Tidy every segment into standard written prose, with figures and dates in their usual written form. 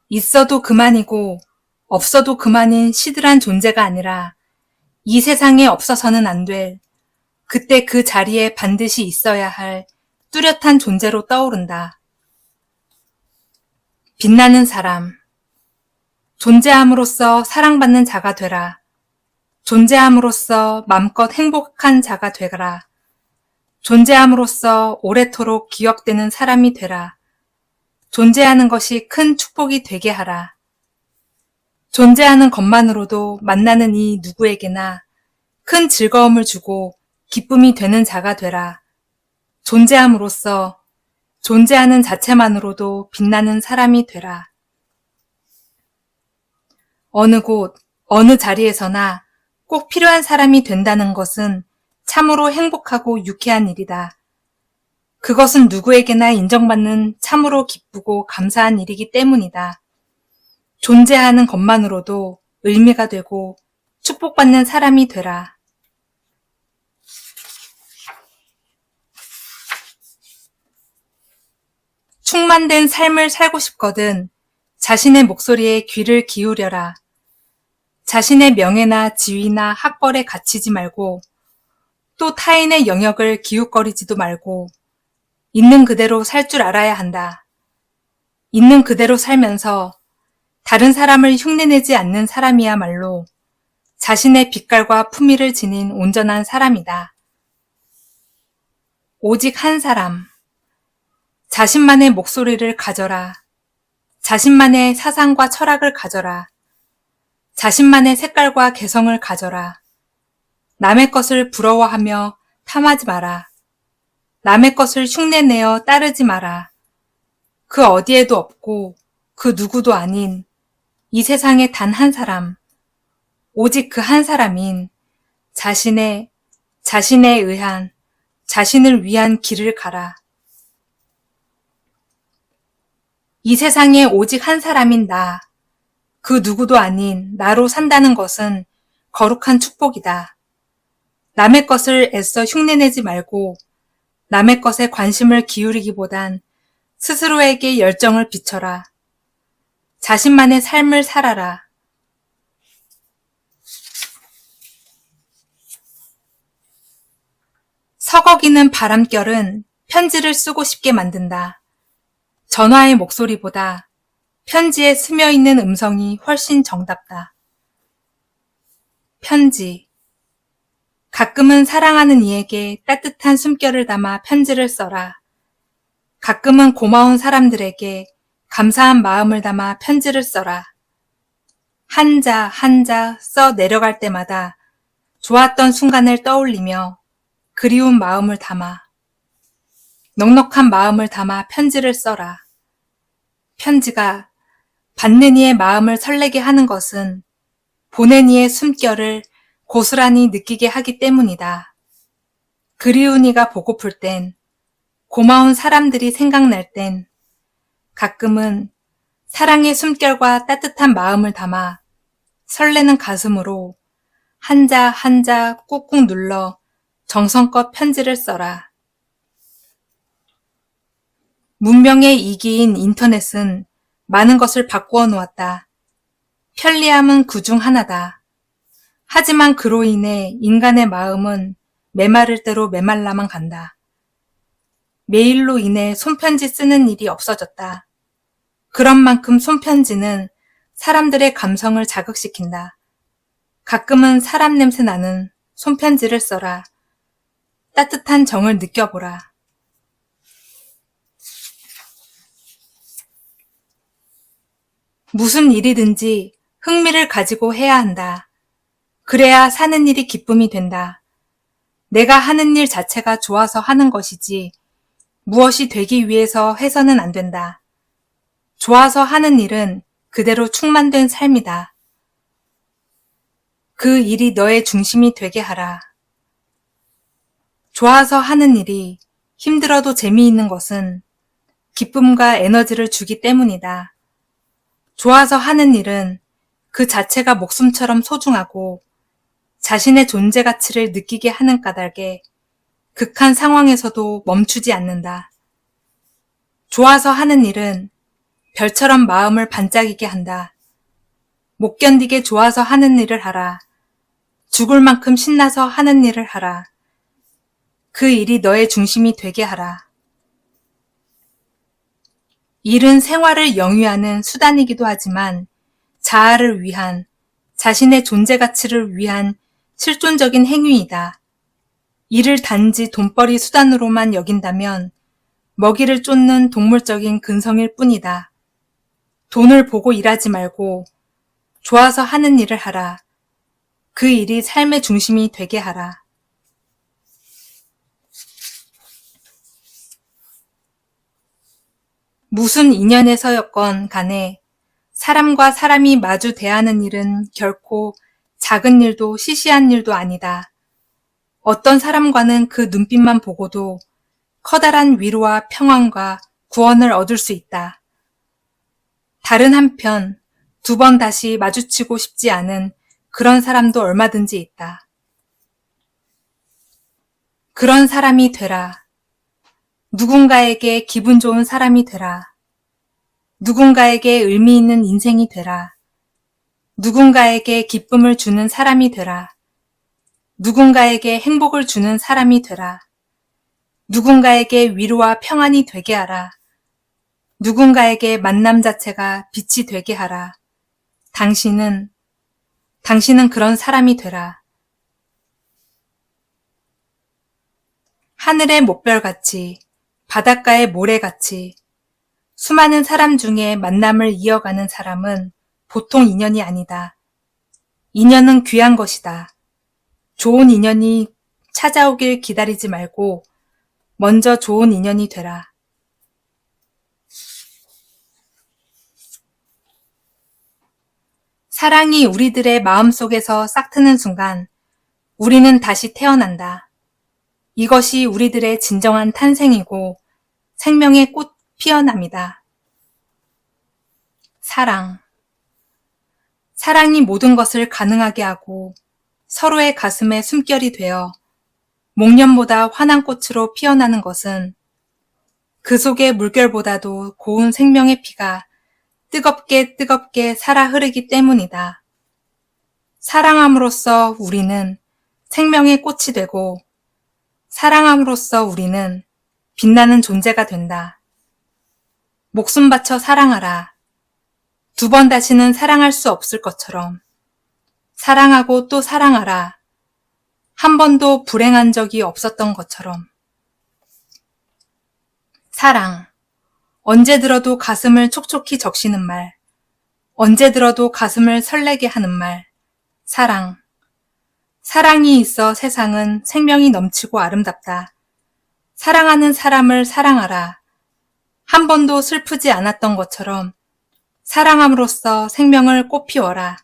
있어도 그만이고 없어도 그만인 시들한 존재가 아니라 이 세상에 없어서는 안 될, 그때 그 자리에 반드시 있어야 할 뚜렷한 존재로 떠오른다. 빛나는 사람. 존재함으로써 사랑받는 자가 되라. 존재함으로써 맘껏 행복한 자가 되라. 존재함으로써 오래도록 기억되는 사람이 되라. 존재하는 것이 큰 축복이 되게 하라. 존재하는 것만으로도 만나는 이 누구에게나 큰 즐거움을 주고 기쁨이 되는 자가 되라. 존재함으로써 존재하는 자체만으로도 빛나는 사람이 되라. 어느 곳, 어느 자리에서나 꼭 필요한 사람이 된다는 것은 참으로 행복하고 유쾌한 일이다. 그것은 누구에게나 인정받는 참으로 기쁘고 감사한 일이기 때문이다. 존재하는 것만으로도 의미가 되고 축복받는 사람이 되라. 충만된 삶을 살고 싶거든 자신의 목소리에 귀를 기울여라. 자신의 명예나 지위나 학벌에 갇히지 말고 또 타인의 영역을 기웃거리지도 말고 있는 그대로 살 줄 알아야 한다. 있는 그대로 살면서 다른 사람을 흉내내지 않는 사람이야말로 자신의 빛깔과 품위를 지닌 온전한 사람이다. 오직 한 사람. 자신만의 목소리를 가져라. 자신만의 사상과 철학을 가져라. 자신만의 색깔과 개성을 가져라. 남의 것을 부러워하며 탐하지 마라. 남의 것을 흉내내어 따르지 마라. 그 어디에도 없고 그 누구도 아닌 이 세상에 단 한 사람, 오직 그 한 사람인 자신에 의한, 자신을 위한 길을 가라. 이 세상에 오직 한 사람인 나, 그 누구도 아닌 나로 산다는 것은 거룩한 축복이다. 남의 것을 애써 흉내내지 말고 남의 것에 관심을 기울이기보단 스스로에게 열정을 비춰라. 자신만의 삶을 살아라. 서거기는 바람결은 편지를 쓰고 싶게 만든다. 전화의 목소리보다 편지에 스며있는 음성이 훨씬 정답다. 편지. 가끔은 사랑하는 이에게 따뜻한 숨결을 담아 편지를 써라. 가끔은 고마운 사람들에게 감사한 마음을 담아 편지를 써라. 한자 한자 써 내려갈 때마다 좋았던 순간을 떠올리며 그리운 마음을 담아 넉넉한 마음을 담아 편지를 써라. 편지가 받는 이의 마음을 설레게 하는 것은 보낸 이의 숨결을 고스란히 느끼게 하기 때문이다. 그리운 이가 보고플 땐, 고마운 사람들이 생각날 땐, 가끔은 사랑의 숨결과 따뜻한 마음을 담아 설레는 가슴으로 한자 한자 꾹꾹 눌러 정성껏 편지를 써라. 문명의 이기인 인터넷은 많은 것을 바꾸어 놓았다. 편리함은 그중 하나다. 하지만 그로 인해 인간의 마음은 메마를 대로 메말라만 간다. 메일로 인해 손편지 쓰는 일이 없어졌다. 그런 만큼 손편지는 사람들의 감성을 자극시킨다. 가끔은 사람 냄새 나는 손편지를 써라. 따뜻한 정을 느껴보라. 무슨 일이든지 흥미를 가지고 해야 한다. 그래야 사는 일이 기쁨이 된다. 내가 하는 일 자체가 좋아서 하는 것이지 무엇이 되기 위해서 해서는 안 된다. 좋아서 하는 일은 그대로 충만된 삶이다. 그 일이 너의 중심이 되게 하라. 좋아서 하는 일이 힘들어도 재미있는 것은 기쁨과 에너지를 주기 때문이다. 좋아서 하는 일은 그 자체가 목숨처럼 소중하고 자신의 존재 가치를 느끼게 하는 까닭에 극한 상황에서도 멈추지 않는다. 좋아서 하는 일은 별처럼 마음을 반짝이게 한다. 못 견디게 좋아서 하는 일을 하라. 죽을 만큼 신나서 하는 일을 하라. 그 일이 너의 중심이 되게 하라. 일은 생활을 영위하는 수단이기도 하지만 자아를 위한, 자신의 존재 가치를 위한 실존적인 행위이다. 일을 단지 돈벌이 수단으로만 여긴다면 먹이를 쫓는 동물적인 근성일 뿐이다. 돈을 보고 일하지 말고 좋아서 하는 일을 하라. 그 일이 삶의 중심이 되게 하라. 무슨 인연에서였건 간에 사람과 사람이 마주 대하는 일은 결코 작은 일도 시시한 일도 아니다. 어떤 사람과는 그 눈빛만 보고도 커다란 위로와 평안과 구원을 얻을 수 있다. 다른 한편, 2번 다시 마주치고 싶지 않은 그런 사람도 얼마든지 있다. 그런 사람이 되라. 누군가에게 기분 좋은 사람이 되라. 누군가에게 의미 있는 인생이 되라. 누군가에게 기쁨을 주는 사람이 되라. 누군가에게 행복을 주는 사람이 되라. 누군가에게 위로와 평안이 되게 하라. 누군가에게 만남 자체가 빛이 되게 하라. 당신은 그런 사람이 되라. 하늘의 목별같이, 바닷가의 모래같이, 수많은 사람 중에 만남을 이어가는 사람은 보통 인연이 아니다. 인연은 귀한 것이다. 좋은 인연이 찾아오길 기다리지 말고 먼저 좋은 인연이 되라. 사랑이 우리들의 마음속에서 싹트는 순간 우리는 다시 태어난다. 이것이 우리들의 진정한 탄생이고 생명의 꽃 피어남이다. 사랑이 모든 것을 가능하게 하고 서로의 가슴에 숨결이 되어 목련보다 환한 꽃으로 피어나는 것은 그 속의 물결보다도 고운 생명의 피가 뜨겁게 살아 흐르기 때문이다. 사랑함으로써 우리는 생명의 꽃이 되고 사랑함으로써 우리는 빛나는 존재가 된다. 목숨 바쳐 사랑하라. 2번 다시는 사랑할 수 없을 것처럼 사랑하고 또 사랑하라. 한 번도 불행한 적이 없었던 것처럼. 사랑. 언제 들어도 가슴을 촉촉히 적시는 말. 언제 들어도 가슴을 설레게 하는 말. 사랑. 사랑이 있어 세상은 생명이 넘치고 아름답다. 사랑하는 사람을 사랑하라. 한 번도 슬프지 않았던 것처럼 사랑함으로써 생명을 꽃피워라.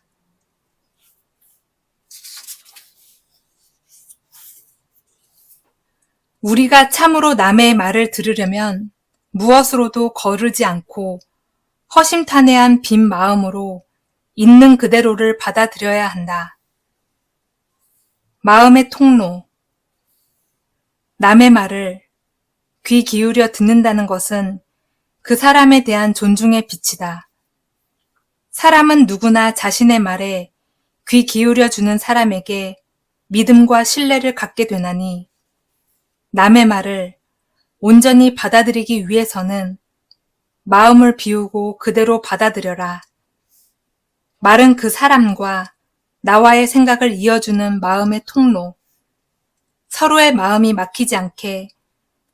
우리가 참으로 남의 말을 들으려면 무엇으로도 거르지 않고 허심탄회한 빈 마음으로 있는 그대로를 받아들여야 한다. 마음의 통로. 남의 말을 귀 기울여 듣는다는 것은 그 사람에 대한 존중의 빛이다. 사람은 누구나 자신의 말에 귀 기울여주는 사람에게 믿음과 신뢰를 갖게 되나니 남의 말을 온전히 받아들이기 위해서는 마음을 비우고 그대로 받아들여라. 말은 그 사람과 나와의 생각을 이어주는 마음의 통로. 서로의 마음이 막히지 않게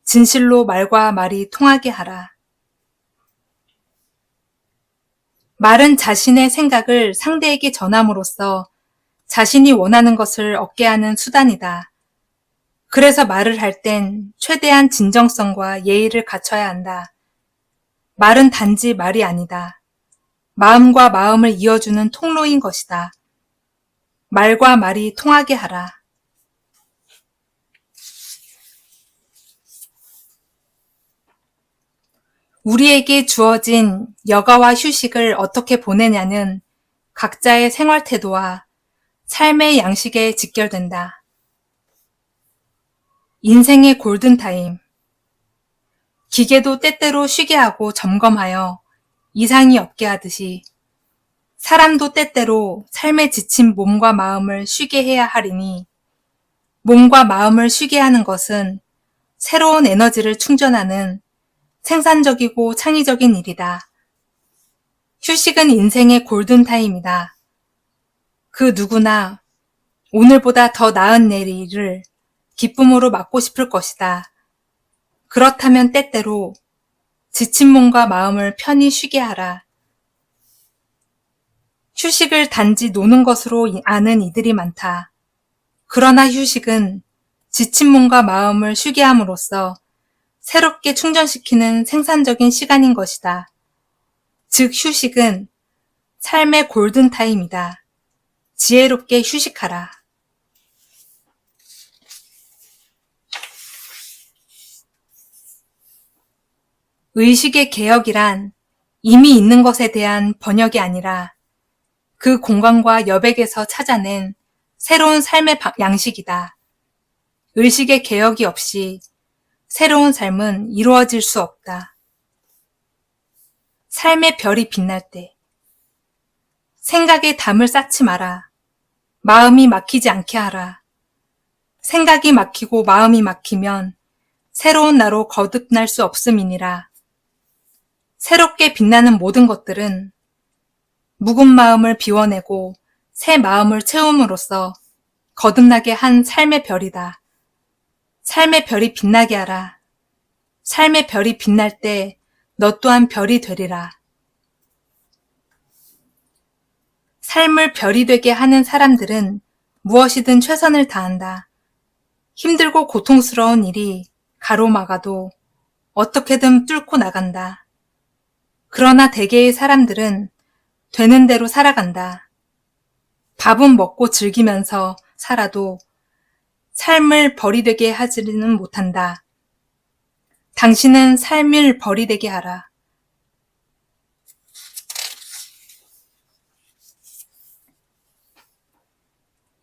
진실로 말과 말이 통하게 하라. 말은 자신의 생각을 상대에게 전함으로써 자신이 원하는 것을 얻게 하는 수단이다. 그래서 말을 할 땐 최대한 진정성과 예의를 갖춰야 한다. 말은 단지 말이 아니다. 마음과 마음을 이어주는 통로인 것이다. 말과 말이 통하게 하라. 우리에게 주어진 여가와 휴식을 어떻게 보내냐는 각자의 생활 태도와 삶의 양식에 직결된다. 인생의 골든타임. 기계도 때때로 쉬게 하고 점검하여 이상이 없게 하듯이 사람도 때때로 삶에 지친 몸과 마음을 쉬게 해야 하리니 몸과 마음을 쉬게 하는 것은 새로운 에너지를 충전하는 생산적이고 창의적인 일이다. 휴식은 인생의 골든타임이다. 그 누구나 오늘보다 더 나은 내일을 기쁨으로 맞고 싶을 것이다. 그렇다면 때때로 지친 몸과 마음을 편히 쉬게 하라. 휴식을 단지 노는 것으로 아는 이들이 많다. 그러나 휴식은 지친 몸과 마음을 쉬게 함으로써 새롭게 충전시키는 생산적인 시간인 것이다. 즉 휴식은 삶의 골든타임이다. 지혜롭게 휴식하라. 의식의 개혁이란 이미 있는 것에 대한 번역이 아니라 그 공간과 여백에서 찾아낸 새로운 삶의 양식이다. 의식의 개혁이 없이 새로운 삶은 이루어질 수 없다. 삶의 별이 빛날 때 생각에 담을 쌓지 마라. 마음이 막히지 않게 하라. 생각이 막히고 마음이 막히면 새로운 나로 거듭날 수 없음이니라. 새롭게 빛나는 모든 것들은 묵은 마음을 비워내고 새 마음을 채움으로써 거듭나게 한 삶의 별이다. 삶의 별이 빛나게 하라. 삶의 별이 빛날 때 너 또한 별이 되리라. 삶을 별이 되게 하는 사람들은 무엇이든 최선을 다한다. 힘들고 고통스러운 일이 가로막아도 어떻게든 뚫고 나간다. 그러나 대개의 사람들은 되는 대로 살아간다. 밥은 먹고 즐기면서 살아도 삶을 벌이 되게 하지는 못한다. 당신은 삶을 벌이 되게 하라.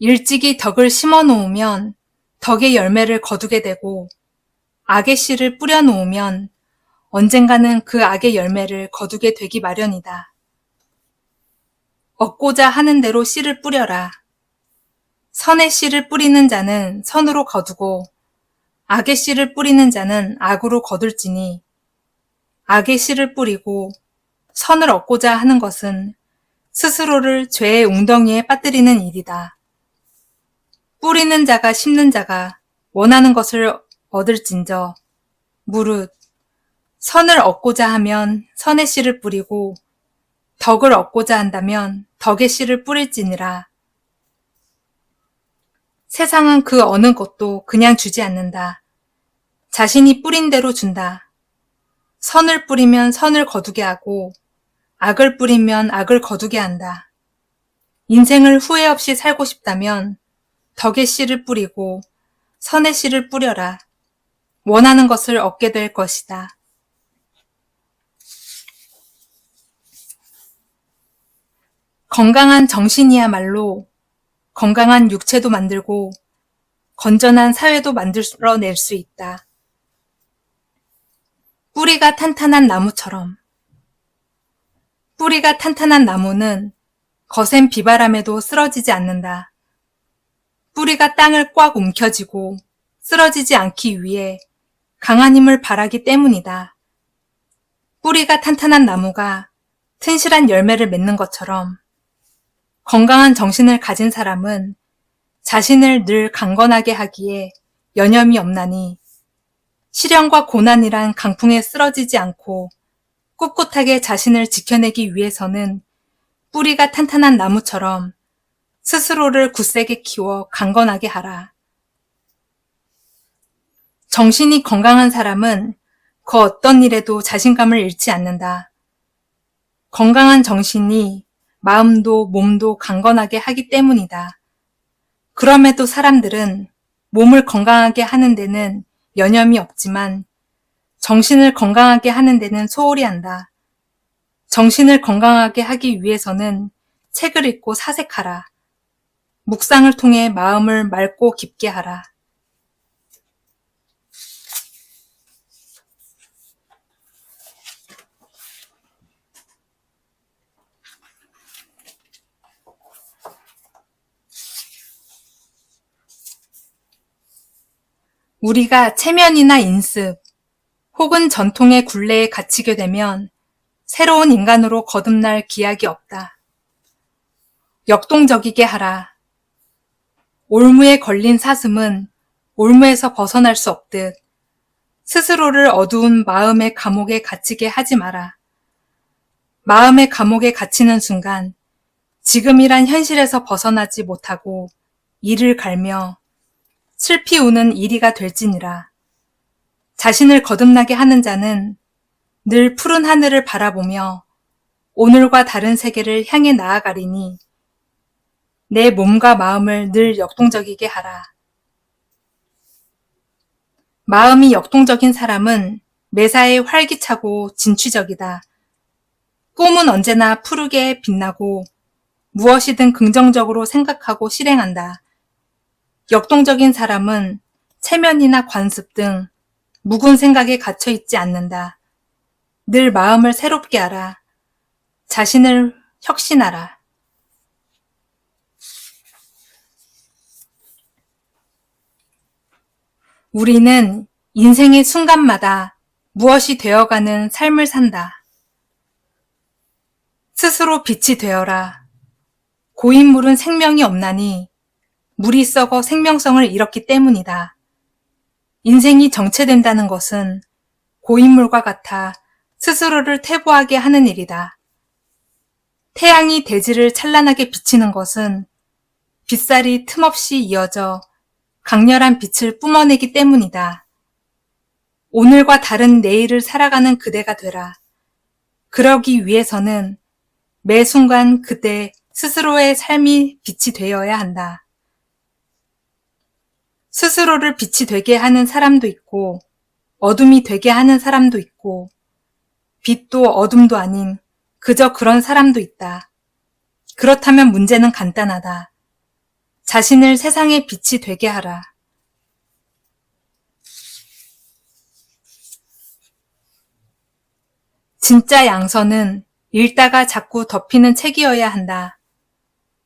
일찍이 덕을 심어 놓으면 덕의 열매를 거두게 되고 악의 씨를 뿌려 놓으면 언젠가는 그 악의 열매를 거두게 되기 마련이다. 얻고자 하는 대로 씨를 뿌려라. 선의 씨를 뿌리는 자는 선으로 거두고 악의 씨를 뿌리는 자는 악으로 거둘지니 악의 씨를 뿌리고 선을 얻고자 하는 것은 스스로를 죄의 웅덩이에 빠뜨리는 일이다. 뿌리는 자가 심는 자가 원하는 것을 얻을진저 무릇 선을 얻고자 하면 선의 씨를 뿌리고 덕을 얻고자 한다면 덕의 씨를 뿌릴지니라. 세상은 그 어느 것도 그냥 주지 않는다. 자신이 뿌린 대로 준다. 선을 뿌리면 선을 거두게 하고 악을 뿌리면 악을 거두게 한다. 인생을 후회 없이 살고 싶다면 덕의 씨를 뿌리고 선의 씨를 뿌려라. 원하는 것을 얻게 될 것이다. 건강한 정신이야말로 건강한 육체도 만들고 건전한 사회도 만들어낼 수 있다. 뿌리가 탄탄한 나무처럼. 뿌리가 탄탄한 나무는 거센 비바람에도 쓰러지지 않는다. 뿌리가 땅을 꽉 움켜쥐고 쓰러지지 않기 위해 강한 힘을 발하기 때문이다. 뿌리가 탄탄한 나무가 튼실한 열매를 맺는 것처럼 건강한 정신을 가진 사람은 자신을 늘 강건하게 하기에 여념이 없나니 시련과 고난이란 강풍에 쓰러지지 않고 꿋꿋하게 자신을 지켜내기 위해서는 뿌리가 탄탄한 나무처럼 스스로를 굳세게 키워 강건하게 하라. 정신이 건강한 사람은 그 어떤 일에도 자신감을 잃지 않는다. 건강한 정신이 마음도 몸도 강건하게 하기 때문이다. 그럼에도 사람들은 몸을 건강하게 하는 데는 여념이 없지만 정신을 건강하게 하는 데는 소홀히 한다. 정신을 건강하게 하기 위해서는 책을 읽고 사색하라. 묵상을 통해 마음을 맑고 깊게 하라. 우리가 체면이나 인습 혹은 전통의 굴레에 갇히게 되면 새로운 인간으로 거듭날 기약이 없다. 역동적이게 하라. 올무에 걸린 사슴은 올무에서 벗어날 수 없듯 스스로를 어두운 마음의 감옥에 갇히게 하지 마라. 마음의 감옥에 갇히는 순간 지금이란 현실에서 벗어나지 못하고 이를 갈며 슬피 우는 이리가 될지니라. 자신을 거듭나게 하는 자는 늘 푸른 하늘을 바라보며 오늘과 다른 세계를 향해 나아가리니 내 몸과 마음을 늘 역동적이게 하라. 마음이 역동적인 사람은 매사에 활기차고 진취적이다. 꿈은 언제나 푸르게 빛나고 무엇이든 긍정적으로 생각하고 실행한다. 역동적인 사람은 체면이나 관습 등 묵은 생각에 갇혀 있지 않는다. 늘 마음을 새롭게 하라. 자신을 혁신하라. 우리는 인생의 순간마다 무엇이 되어가는 삶을 산다. 스스로 빛이 되어라. 고인물은 생명이 없나니 물이 썩어 생명성을 잃었기 때문이다. 인생이 정체된다는 것은 고인물과 같아 스스로를 퇴보하게 하는 일이다. 태양이 대지를 찬란하게 비치는 것은 빛살이 틈없이 이어져 강렬한 빛을 뿜어내기 때문이다. 오늘과 다른 내일을 살아가는 그대가 되라. 그러기 위해서는 매 순간 그대 스스로의 삶이 빛이 되어야 한다. 스스로를 빛이 되게 하는 사람도 있고 어둠이 되게 하는 사람도 있고 빛도 어둠도 아닌 그저 그런 사람도 있다. 그렇다면 문제는 간단하다. 자신을 세상의 빛이 되게 하라. 진짜 양서는 읽다가 자꾸 덮이는 책이어야 한다.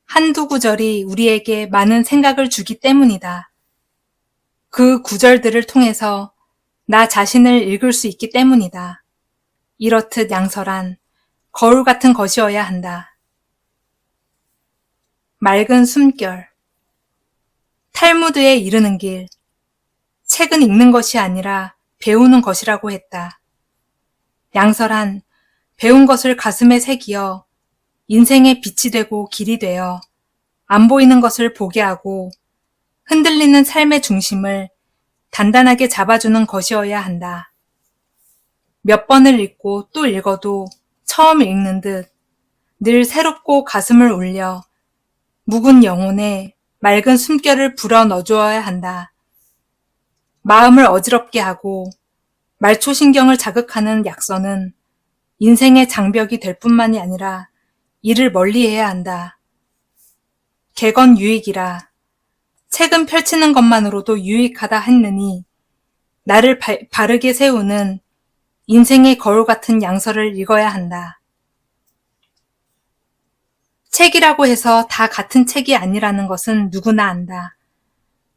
한두 구절이 우리에게 많은 생각을 주기 때문이다. 그 구절들을 통해서 나 자신을 읽을 수 있기 때문이다. 이렇듯 양서란 거울 같은 것이어야 한다. 맑은 숨결. 탈무드에 이르는 길. 책은 읽는 것이 아니라 배우는 것이라고 했다. 양서란 배운 것을 가슴에 새기어 인생의 빛이 되고 길이 되어 안 보이는 것을 보게 하고 흔들리는 삶의 중심을 단단하게 잡아주는 것이어야 한다. 몇 번을 읽고 또 읽어도 처음 읽는 듯 늘 새롭고 가슴을 울려 묵은 영혼에 맑은 숨결을 불어 넣어주어야 한다. 마음을 어지럽게 하고 말초신경을 자극하는 약서는 인생의 장벽이 될 뿐만이 아니라 이를 멀리해야 한다. 객언 유익이라. 책은 펼치는 것만으로도 유익하다 했느니 나를 바르게 세우는 인생의 거울 같은 양서를 읽어야 한다. 책이라고 해서 다 같은 책이 아니라는 것은 누구나 안다.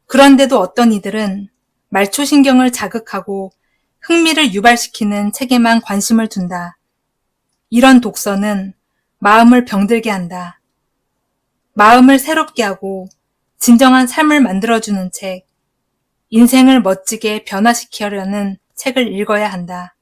그런데도 어떤 이들은 말초신경을 자극하고 흥미를 유발시키는 책에만 관심을 둔다. 이런 독서는 마음을 병들게 한다. 마음을 새롭게 하고 진정한 삶을 만들어주는 책, 인생을 멋지게 변화시키려는 책을 읽어야 한다.